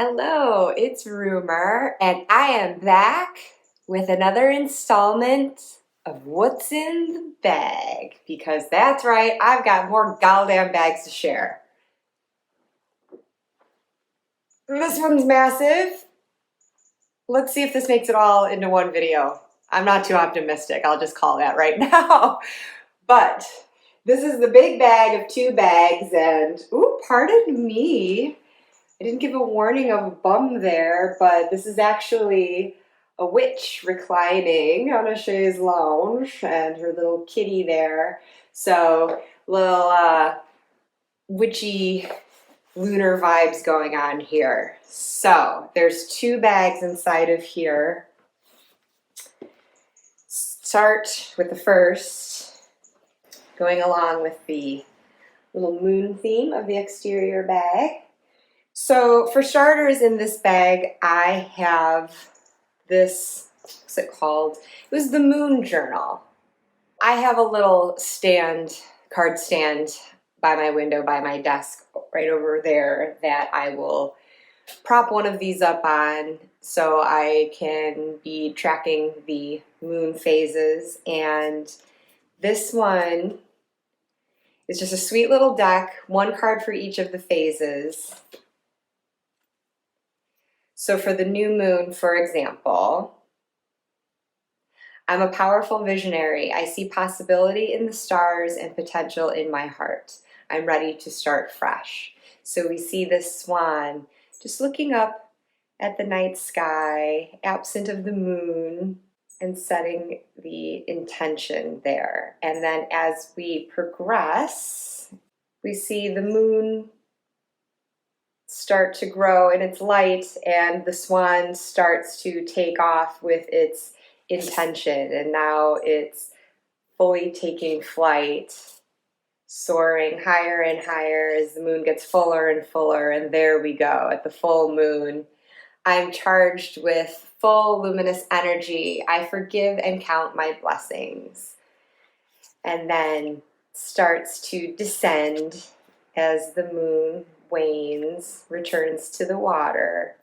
Hello, it's Rumor, and I am back with another installment of What's in the Bag, because that's right, I've got more goddamn bags to share. This one's massive. Let's see if this makes it all into one video. I'm not too optimistic, I'll just call that right now. But this is the big bag of 2 bags, and ooh, pardon me. I didn't give a warning of a bum there, but this is actually a witch reclining on a chaise lounge and her little kitty there. So little witchy lunar vibes going on here. So there's 2 bags inside of here. Start with the first, going along with the little moon theme of the exterior bag. So for starters, in this bag, I have this, what's it called? It was the Moon Journal. I have a little card stand by my window, by my desk, right over there, that I will prop one of these up on so I can be tracking the moon phases. And this one is just a sweet little deck, 1 card for each of the phases. So for the new moon, for example, I'm a powerful visionary. I see possibility in the stars and potential in my heart. I'm ready to start fresh. So we see this swan just looking up at the night sky, absent of the moon, and setting the intention there. And then as we progress, we see the moon start to grow in its light, and the swan starts to take off with its intention, and now it's fully taking flight, soaring higher and higher as the moon gets fuller and fuller. And there we go, at the full moon, I'm charged with full luminous energy. I forgive and count my blessings. And then starts to descend as the moon wanes, returns to the water,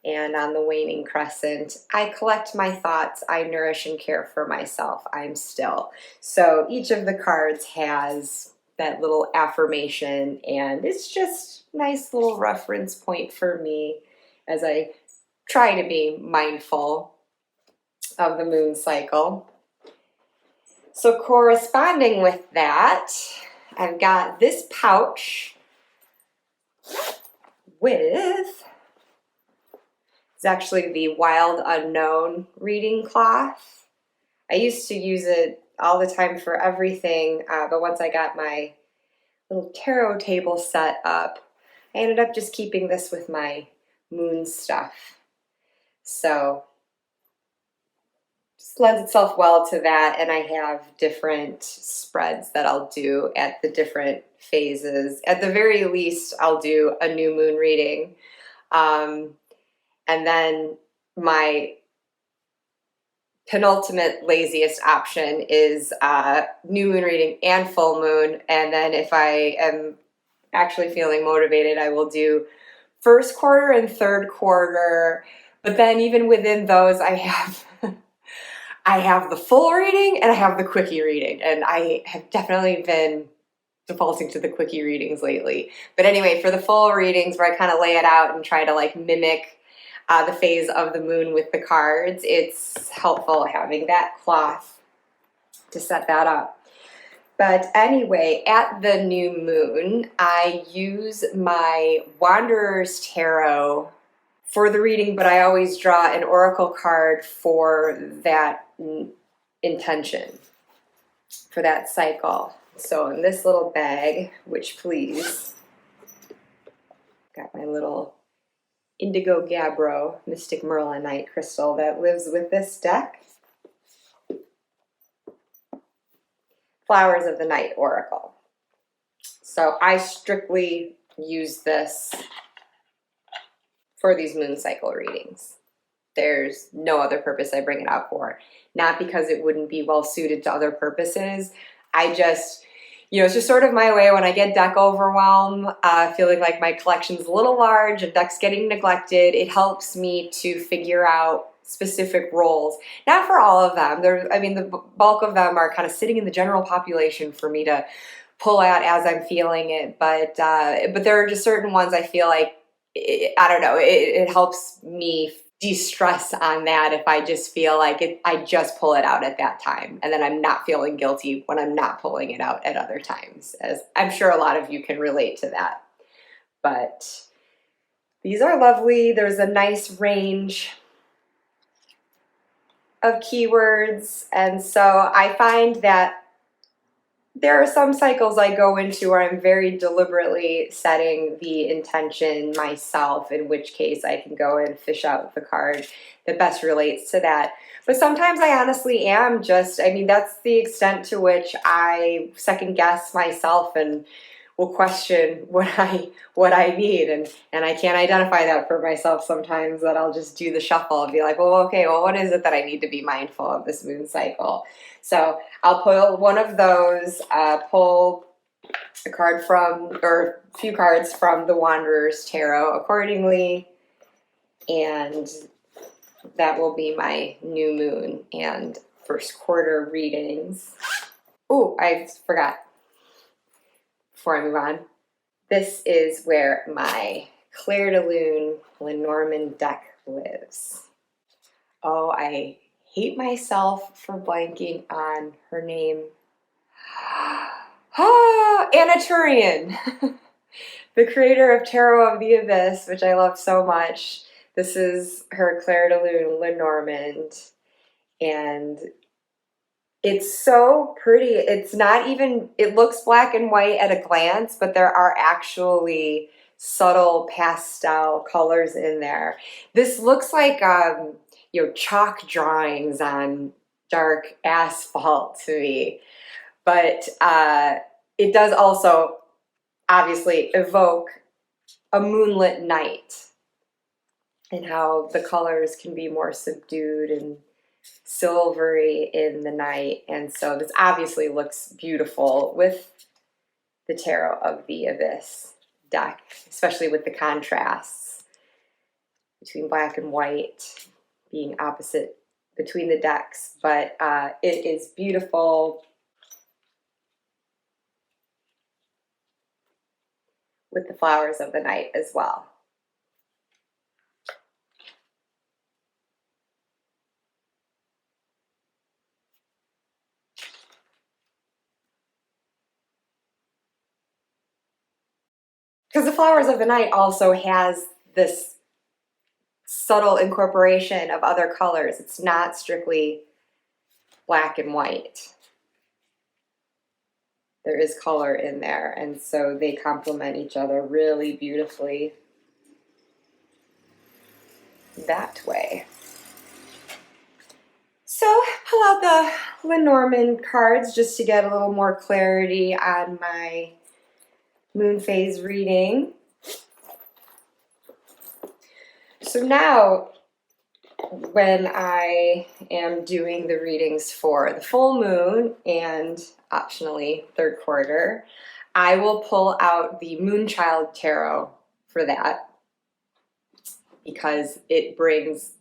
and on the waning crescent, I collect my thoughts, I nourish and care for myself, I'm still. So each of the cards has that little affirmation, and it's just a nice little reference point for me as I try to be mindful of the moon cycle. So corresponding with that, I've got this pouch with, it's actually the Wild Unknown reading cloth. I used to use it all the time for everything, but once I got my little tarot table set up, I ended up just keeping this with my moon stuff. So just lends itself well to that, and I have different spreads that I'll do at the different phases. At the very least, I'll do a new moon reading. And then my penultimate laziest option is new moon reading and full moon. And then if I am actually feeling motivated, I will do first quarter and third quarter. But then even within those, I have the full reading and I have the quickie reading. And I have definitely been defaulting to the quickie readings lately. But anyway, for the full readings where I kind of lay it out and try to like mimic the phase of the moon with the cards, it's helpful having that cloth to set that up. But anyway, at the new moon, I use my Wanderer's Tarot for the reading, but I always draw an oracle card for that intention, for that cycle. So in this little bag, which please, got my little Indigo Gabbro Mystic Merlinite crystal that lives with this deck. Flowers of the Night Oracle. So I strictly use this for these moon cycle readings. There's no other purpose I bring it out for. Not because it wouldn't be well suited to other purposes. I just you know, it's just sort of my way when I get deck overwhelm, feeling like my collection's a little large and decks getting neglected. It helps me to figure out specific roles. Not for all of them. I mean, the bulk of them are kind of sitting in the general population for me to pull out as I'm feeling it. But there are just certain ones I feel like, I don't know, it helps me de-stress on that if I just feel like it, I just pull it out at that time, and then I'm not feeling guilty when I'm not pulling it out at other times, as I'm sure a lot of you can relate to that. But these are lovely. There's a nice range of keywords, and so I find that there are some cycles I go into where I'm very deliberately setting the intention myself, in which case I can go and fish out the card that best relates to that. But sometimes I honestly am just, I mean, that's the extent to which I second guess myself and will question what I need, and I can't identify that for myself sometimes, that I'll just do the shuffle and be like, well, okay, well, what is it that I need to be mindful of this moon cycle? So I'll pull one of those, pull a card from, or a few cards from the Wanderer's Tarot accordingly, and that will be my new moon and first quarter readings. Oh, I forgot. Before I move on, this is where my Claire de Lune Lenormand deck lives. Oh, I hate myself for blanking on her name. Anna Turian, the creator of Tarot of the Abyss, which I love so much. This is her Claire de Lune Lenormand, and it's so pretty. It's not even, it looks black and white at a glance, but there are actually subtle pastel colors in there. This looks like, you know, chalk drawings on dark asphalt to me. But it does also obviously evoke a moonlit night, and how the colors can be more subdued and silvery in the night. And so this obviously looks beautiful with the Tarot of the Abyss deck, especially with the contrasts between black and white being opposite between the decks. But it is beautiful with the flowers of the night as well. Because the flowers of the night also has this subtle incorporation of other colors. It's not strictly black and white. There is color in there, and so they complement each other really beautifully that way. So pull out the Lenormand cards just to get a little more clarity on my moon phase reading. So now, when I am doing the readings for the full moon and optionally third quarter, I will pull out the Moonchild Tarot for that, because it brings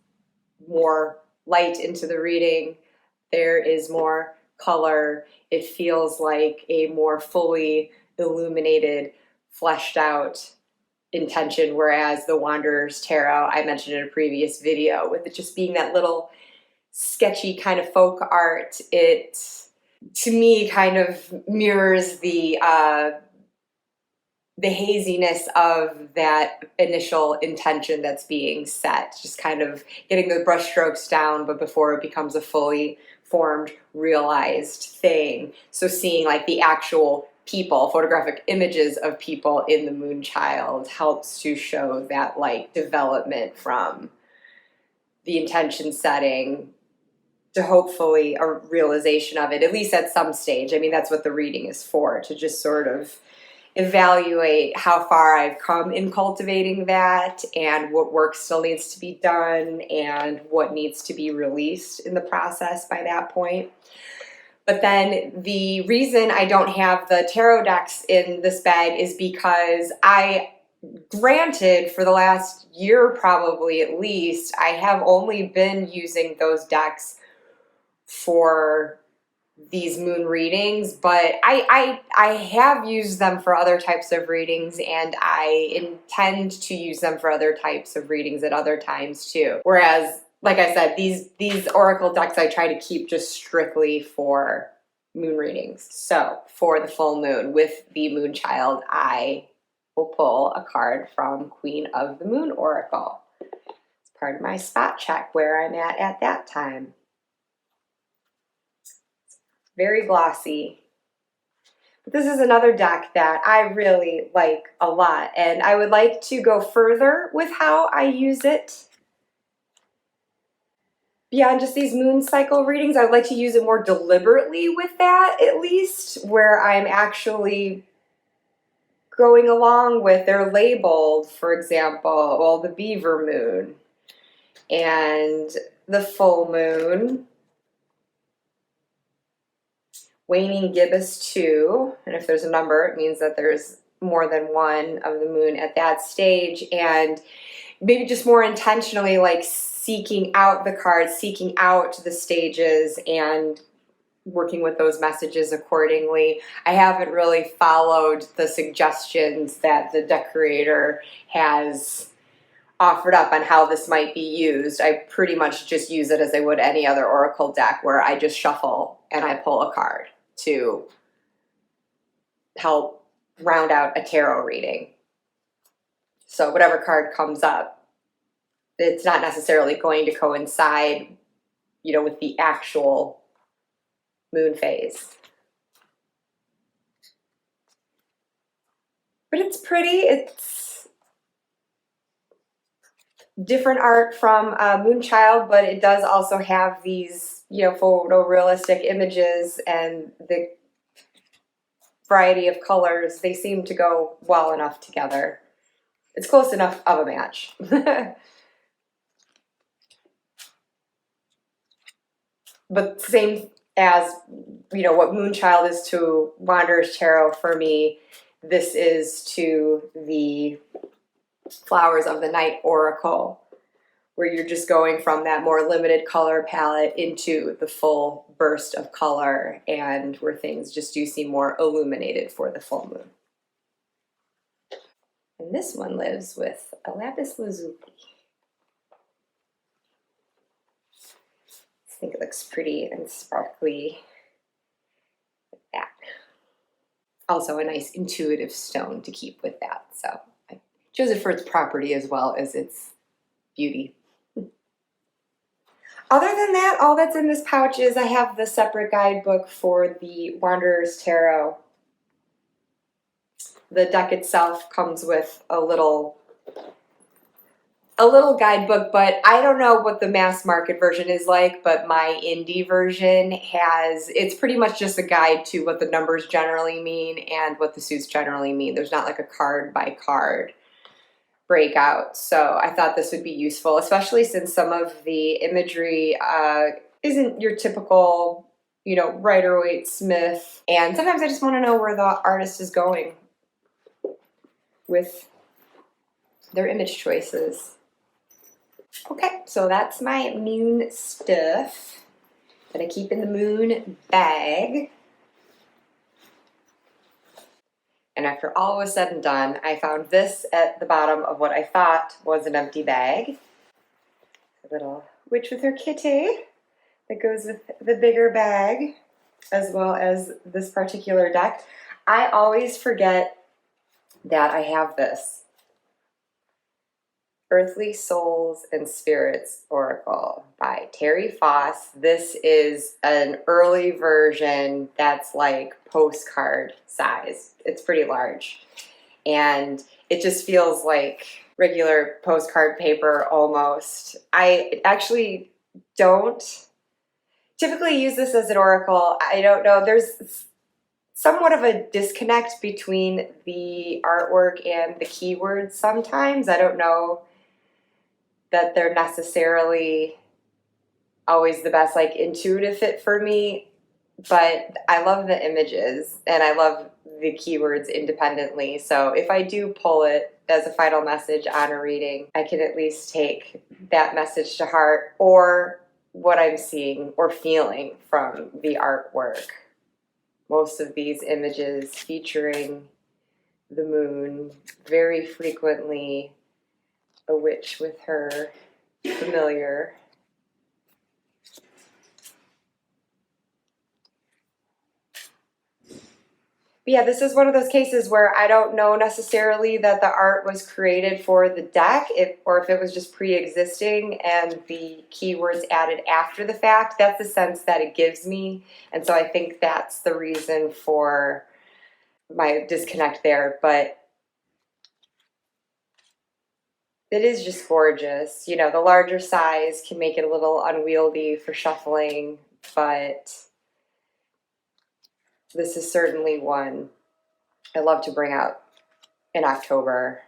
more light into the reading. There is more color. It feels like a more fully illuminated, fleshed out intention, whereas the Wanderer's Tarot, I mentioned in a previous video, with it just being that little sketchy kind of folk art, it to me kind of mirrors the haziness of that initial intention that's being set, just kind of getting the brush strokes down, but before it becomes a fully formed, realized thing. So seeing like the actual people, photographic images of people in the Moonchild, helps to show that like development from the intention setting to hopefully a realization of it, at least at some stage. I mean, that's what the reading is for, to just sort of evaluate how far I've come in cultivating that, and what work still needs to be done, and what needs to be released in the process by that point. But then the reason I don't have the tarot decks in this bag is because granted, for the last year probably at least, I have only been using those decks for these moon readings, but I have used them for other types of readings, and I intend to use them for other types of readings at other times too. Whereas, like I said, these oracle decks I try to keep just strictly for moon readings. So for the full moon with the moon child, I will pull a card from Queen of the Moon Oracle. It's part of my spot check where I'm at that time. Very glossy. But this is another deck that I really like a lot, and I would like to go further with how I use it. Beyond just these moon cycle readings, I would like to use it more deliberately with that, at least, where I'm actually going along with, they're labeled, for example, well, the beaver moon and the full moon, waning gibbous 2, and if there's a number, it means that there's more than one of the moon at that stage, and maybe just more intentionally like seeking out the cards, seeking out the stages, and working with those messages accordingly. I haven't really followed the suggestions that the deck creator has offered up on how this might be used. I pretty much just use it as I would any other oracle deck, where I just shuffle and I pull a card to help round out a tarot reading. So whatever card comes up, it's not necessarily going to coincide, with the actual moon phase. But it's pretty. It's different art from Moonchild, but it does also have these, photorealistic images, and the variety of colors. They seem to go well enough together. It's close enough of a match. But same as, what Moonchild is to Wanderer's Tarot, for me, this is to the Flowers of the Night Oracle, where you're just going from that more limited color palette into the full burst of color, and where things just do seem more illuminated for the full moon. And this one lives with a lapis lazuli. I think it looks pretty and sparkly with that. Also a nice intuitive stone to keep with that. So I chose it for its property as well as its beauty. Other than that, all that's in this pouch is I have the separate guidebook for the Wanderer's Tarot. The deck itself comes with a little guidebook, but I don't know what the mass market version is like, but my indie version it's pretty much just a guide to what the numbers generally mean and what the suits generally mean. There's not like a card by card breakout. So I thought this would be useful, especially since some of the imagery isn't your typical, Rider-Waite-Smith. And sometimes I just want to know where the artist is going with their image choices. Okay, so that's my moon stuff that I keep in the moon bag. And after all was said and done, I found this at the bottom of what I thought was an empty bag. A little witch with her kitty that goes with the bigger bag, as well as this particular deck. I always forget that I have this. Earthly Souls and Spirits Oracle by Terry Foss. This is an early version that's like postcard size. It's pretty large. And it just feels like regular postcard paper almost. I actually don't typically use this as an oracle. I don't know. There's somewhat of a disconnect between the artwork and the keywords sometimes. I don't know that they're necessarily always the best intuitive fit for me. but I love the images and I love the keywords independently. So if I do pull it as a final message on a reading, I can at least take that message to heart or what I'm seeing or feeling from the artwork. Most of these images featuring the moon, very frequently a witch with her familiar. But yeah, this is one of those cases where I don't know necessarily that the art was created for the deck, or if it was just pre-existing and the keywords added after the fact. That's the sense that it gives me. And so I think that's the reason for my disconnect there. But it is just gorgeous. You know, the larger size can make it a little unwieldy for shuffling, but this is certainly one I love to bring out in October.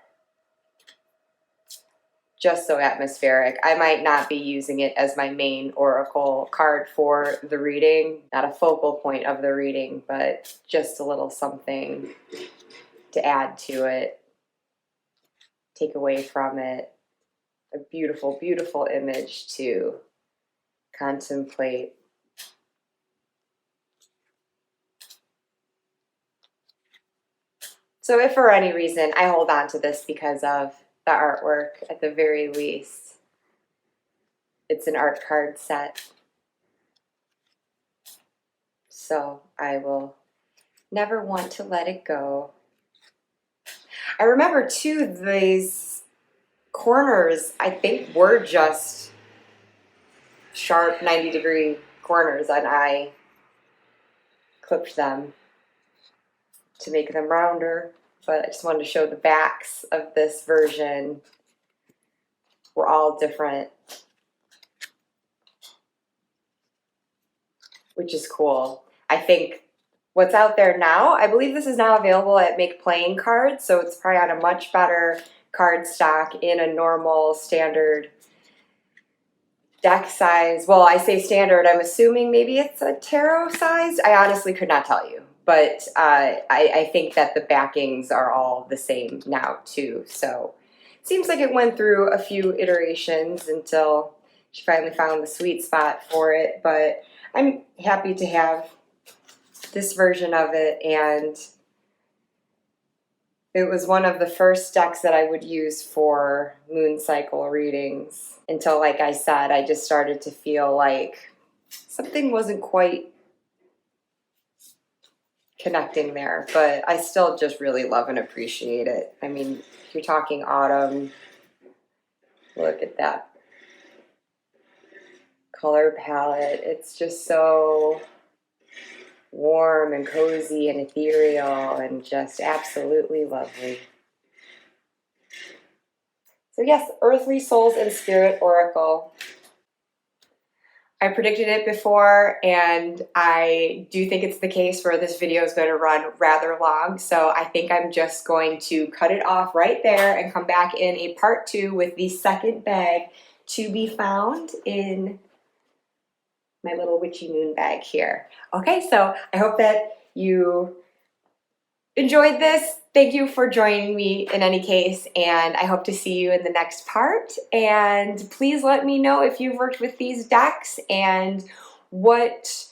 Just so atmospheric. I might not be using it as my main oracle card for the reading, not a focal point of the reading, but just a little something to add to it, take away from it. A beautiful, beautiful image to contemplate. So if for any reason I hold on to this because of the artwork, at the very least, it's an art card set. So I will never want to let it go. I remember too, these corners, I think, were just sharp 90-degree corners, and I clipped them to make them rounder. But I just wanted to show the backs of this version were all different, which is cool. I think what's out there now, I believe this is now available at Make Playing Cards, so it's probably on a much better card stock in a normal standard deck size. Well, I say standard, I'm assuming maybe it's a tarot size. I honestly could not tell you, but I think that the backings are all the same now too. So it seems like it went through a few iterations until she finally found the sweet spot for it, but I'm happy to have this version of it, and it was one of the first decks that I would use for moon cycle readings until, like I said, I just started to feel like something wasn't quite connecting there, but I still just really love and appreciate it. I mean, if you're talking autumn, look at that color palette. It's just so warm and cozy and ethereal and just absolutely lovely. So yes, Earthly Souls and Spirit Oracle. I predicted it before, and I do think it's the case where this video is going to run rather long, so I think I'm just going to cut it off right there and come back in a part 2 with the second bag to be found in my little witchy moon bag here. Okay, so I hope that you enjoyed this. Thank you for joining me in any case, and I hope to see you in the next part. And please let me know if you've worked with these decks and what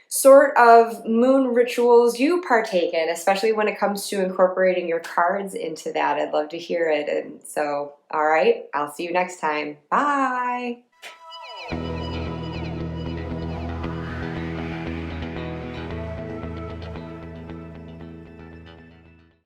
sort of moon rituals you partake in, especially when it comes to incorporating your cards into that. I'd love to hear it. And so, all right, I'll see you next time. Bye.